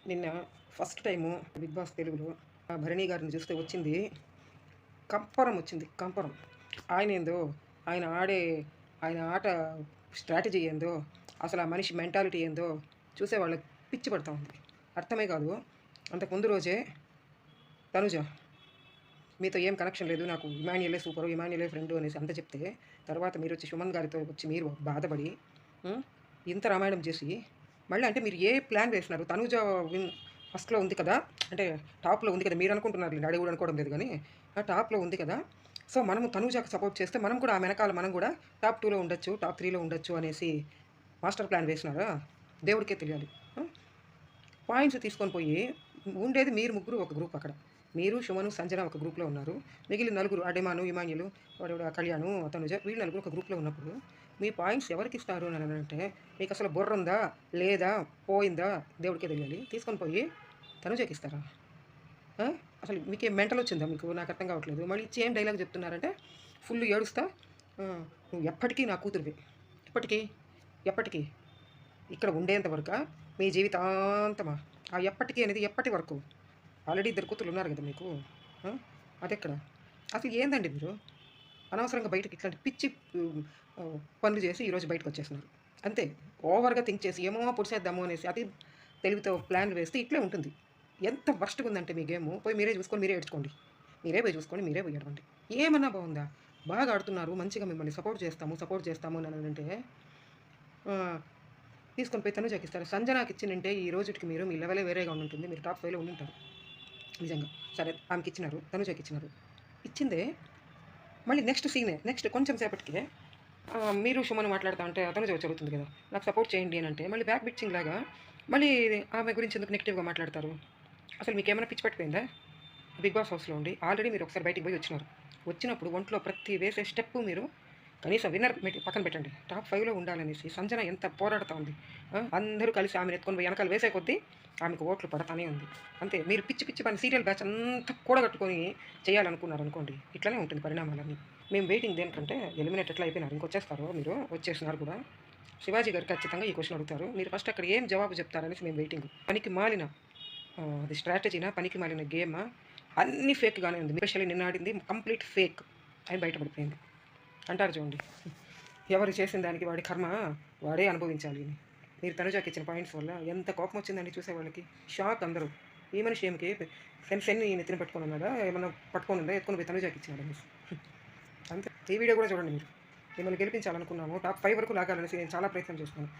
నిన్న first time big boss తెలుగులో ఆ భరణి గారిని చూస్తే వచ్చింది కంపరం వచ్చింది కంపరం. ఆయన ఏందో ఆయన ఆడే ఆయన ఆట స్ట్రాటజీ ఏందో అసలు ఆ మనిషి మెంటాలిటీ ఏందో చూసే వాళ్ళకి పిచ్చి పడతా ఉంది. అర్థమే కాదు. అంతకు ముందు రోజే తనుజ మీతో ఏం కనెక్షన్ లేదు, నాకు ఇమాన్యుయలే సూపరు, ఇమాన్యుయలే ఫ్రెండు అనేసి అంత చెప్తే, తర్వాత మీరు వచ్చి సుమన్ గారితో వచ్చి మీరు బాధపడి ఉం, ఇంత రామాయణం చేసి మళ్ళీ అంటే మీరు ఏ ప్లాన్ వేసినారు? తనుజ ఫస్ట్‌లో ఉంది కదా! అంటే టాప్‌లో ఉంది కదా! మీరు అనుకుంటున్నారులెండి. ఆడ కూడా అనుకోవడం లేదు గానీ, ఆ టాప్‌లో ఉంది కదా! సో, మనము తనుజకి సపోర్ట్ చేస్తే మనం కూడా ఆమె వెనకాల మనం కూడా టాప్ 2లో ఉండొచ్చు, టాప్ 3లో ఉండొచ్చు అనేసి మాస్టర్ ప్లాన్ వేసినారా? దేవుడికే తెలియాలి. ఆ! పాయింట్స్ తీసుకొని పోయి ఉండేది మీరు ముగ్గురు ఒక గ్రూప్ అక్కడ. మీరు, సుమను, సంజన ఒక గ్రూప్‌లో ఉన్నారు. మిగిలిన నలుగురు అడెమాను, ఇమాన్యులు, వాడెవడు కళ్యాణు, తనుజ వీళ్ళు నలుగురు ఒక గ్రూప్‌లో ఉన్నప్పుడు మీ పాయింట్స్ ఎవరికిస్తారు అని అంటే మీకసలు బుర్రుందా? లేదా? పోయిందా? దేవుడికే తెలియాలి. తీసుకొని పోయి తనుజకిస్తారా? ఆ! అసలు మీకేం మెంటలొచ్చిందా మీకు? నాకు అర్థం కావట్లేదు. మళ్ళీ ఇచ్చి ఏం డైలాగ్ చెప్తున్నారంటే ఫుల్ ఏడుస్తా "నువ్వు ఎప్పటికీ నా కూతురివి. ఎప్పటికి? ఎప్పటికి? ఇక్కడ ఉండేంత వరకా? మీ జీవితాంతమా? ఆ ఎప్పటికి అనేది ఎప్పటి వరకు? ఆల్రెడీ ఇద్దరు కూతుర్లున్నారు గదా మీకు. ఆ! అదెక్కడ? అసలు ఏందండి మీరు? అనవసరంగా బయటకి ఇట్లాంటి పిచ్చి పనులు చేసి ఈరోజు బయటకొచ్చేస్తున్నారు. అంతే. ఓవర్‌గా థింక్ చేసి ఏమో పొడిసేద్దాము అనేసి అతి తెలివితో ప్లాన్‌లు వేస్తే ఇట్లే ఉంటుంది. ఎంత వరస్ట్‌గుందంటే మీ గేము. పోయి మీరే చూసుకొని మీరే ఏడ్చుకోండి. మీరే పోయి చూసుకొని మీరే పోయి ఏడవండి. ఏమన్నా బావుందా? బాగా ఆడుతున్నారు. మంచిగా మిమ్మల్ని సపోర్ట్ చేస్తాము అని ఆహ్, తీసుకొని పోయి తనుజకిస్తారు. సంజనాకిచ్చినుంటే ఈ రోజుటికి మీరు మీ లెవెలే వేరేగా ఉండుంటుంది. మీరు టాప్ 5లో ఉండుంటారు. నిజంగా. సరే ఆమెకిచ్చినారు. తనుజకిచ్చినారు. ఇచ్చిందే మళ్ళీ నెక్స్ట్ సీనే. నెక్స్ట్ కొంచెం సేపటికే మీరు సుమన్ మాట్లాడుతా ఉంటే తనుజ వచ్చి అడుగుతుంది కదా! నాకు సపోర్ట్ చేయండి అనంటే మళ్ళీ బ్యాక్ బిచ్చింగ్ లాగా మళ్ళీ ఆమె గురించి ఎందుకు నెగెటివ్‌గా మాట్లాడతారు? అసలు మీకేమైనా పిచ్చి పట్టిపోయిందా? బిగ్ బాస్ హౌస్‌లో ఉండి ఆల్రెడీ మీరు ఒకసారి బయటికి పోయి వచ్చినారు. వచ్చినప్పుడు ఒంట్లో ప్రతి వేసే స్టెప్పు మీరు కనీసం విన్నర్ పక్కన పెట్టండి. టాప్ 5లో ఉండాలనేసి సంజన ఎంత పోరాడుతా ఉంది. అందరూ కలిసి ఆమెను ఎత్తుకొని పోయి వెనకాల వేసే కొద్దీ ఆమెకు ఓట్లు పడతానే ఉంది. అంతే. మీరు పిచ్చి పిచ్చి పని సీరియల్ బ్యాచ్ అంతా కూడగట్టుకొని చేయాలనుకున్నారనుకోండి. ఇట్లనే ఉంటుంది పరిణామాలన్నీ. మేము వెయిటింగ్ దేనికంటే ఎలిమినేట్ ఎట్లా అయిపోయినారు. ఇంకొచ్చేస్తారు మీరు. వచ్చేసినారు కూడా. శివాజీ గారు ఖచ్చితంగా ఈ క్వెషన్ అడుగుతారు. మీరు ఫస్ట్ అక్కడ ఏం జవాబు చెప్తారనేసి మేము వెయిటింగ్. పనికి మాలిన అది స్ట్రాటజీనా? పనికి మాలిన గేమా? అన్నీ ఫేక్‌గానే ఉంది. ఎస్పెషల్లీ నిన్న ఆడింది కంప్లీట్ ఫేక్ అని బయటపడిపోయింది. అంటారు చూడండి. ఎవరు చేసిన దానికి వాడి కర్మ వాడే అనుభవించాలి అని. మీరు తనుజాకి ఇచ్చిన పాయింట్స్ వల్ల ఎంత కోపం వచ్చిందండి చూసేవాళ్ళకి. షాక్ అందరూ. ఈ మనిషి ఏమికి శని నెత్తిన పట్టుకొని ఉన్నాడా? ఏమన్నా పట్టుకొని ఉందా? ఎత్తుకొని పోయి తనుజాకి ఇచ్చినాడు అనేసి. అంతే. ఈ వీడియో కూడా చూడండి మీరు. మిమ్మల్ని గెలిపించాలనుకున్నాము. టాప్ 5 వరకు లాగాలనేసి నేను చాలా ప్రయత్నం చేస్తున్నాను.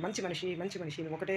మంచి మనిషి ఒకటే